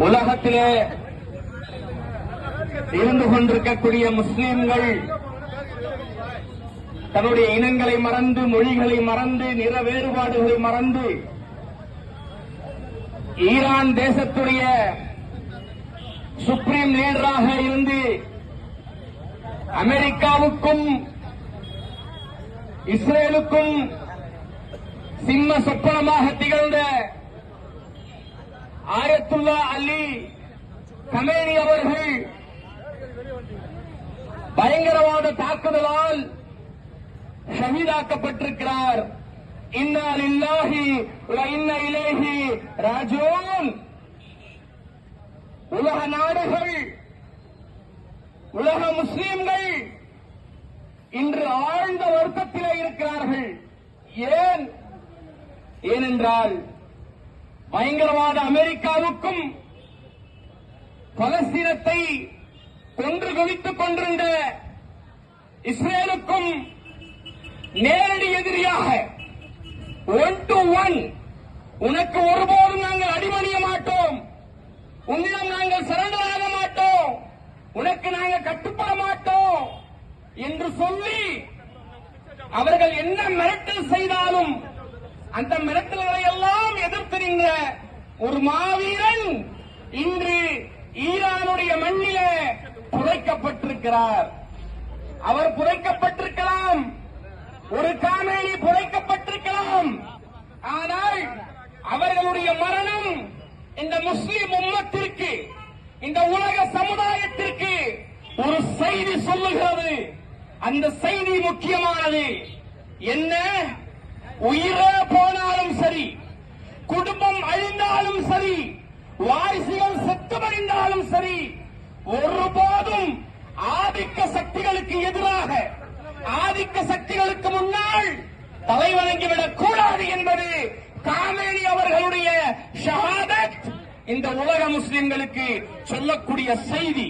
உலகத்திலே இருந்து கொண்டிருக்கக்கூடிய முஸ்லிம்கள் தன்னுடைய இனங்களை மறந்து, மொழிகளை மறந்து, நிற வேறுபாடுகளை மறந்து ஈரான் தேசத்துடைய சுப்ரீம் லீடராக இருந்து அமெரிக்காவுக்கும் இஸ்ரேலுக்கும் சிம்ம சொப்பனமாக திகழ்ந்த ஆயத்துல்லா அலி கமேனி அவர்கள் பயங்கரவாத தாக்குதலால் ஷஹீதாக்கப்பட்டிருக்கிறார். இன்னா லில்லாஹி வ இன்னா இலைஹி ராஜிஊன். உலக நாடுகள், உலக முஸ்லிம்கள் இன்று ஆழ்ந்த வருத்தத்திலே இருக்கிறார்கள். ஏனென்றால் பயங்கரவாத அமெரிக்காவுக்கும் பலஸ்தீனத்தை கொன்று குவித்துக் கொண்டிருந்த இஸ்ரேலுக்கும் நேரடி எதிரியாக 1-1 உனக்கு ஒருபோதும் நாங்கள் அடிபணிய மாட்டோம், உன்னிடம் நாங்கள் சரண்டர் ஆக மாட்டோம், உனக்கு நாங்கள் கட்டுப்பட மாட்டோம் என்று சொல்லி அவர்கள் என்ன மிரட்டல் செய்தாலும் அந்த மிரட்டல்களை எல்லாம் எதிர்த்து நின்ற ஒரு மாவீரன் இன்று ஈரானுடைய மண்ணிலே புதைக்கப்பட்டிருக்கிறார். அவர் புதைக்கப்பட்டிருக்கலாம், ஒரு காமேனி புதைக்கப்பட்டிருக்கலாம். ஆனால் அவர்களுடைய மரணம் இந்த முஸ்லிம் உம்மத்திற்கு, இந்த உலக சமுதாயத்திற்கு ஒரு செய்தி சொல்லுகிறது. அந்த செய்தி முக்கியமானது. என்ன? உயிரே போனாலும் சரி, குடும்பம் அழிந்தாலும் சரி, வாரிசுகள் செத்து மடிந்தாலும் சரி, ஒருபோதும் ஆதிக்க சக்திகளுக்கு எதிராக, ஆதிக்க சக்திகளுக்கு முன்னால் தலைவணங்கிவிடக் கூடாது என்பது காமேனி அவர்களுடைய ஷஹாதத் இந்த உலக முஸ்லிம்களுக்கு சொல்லக்கூடிய செய்தி.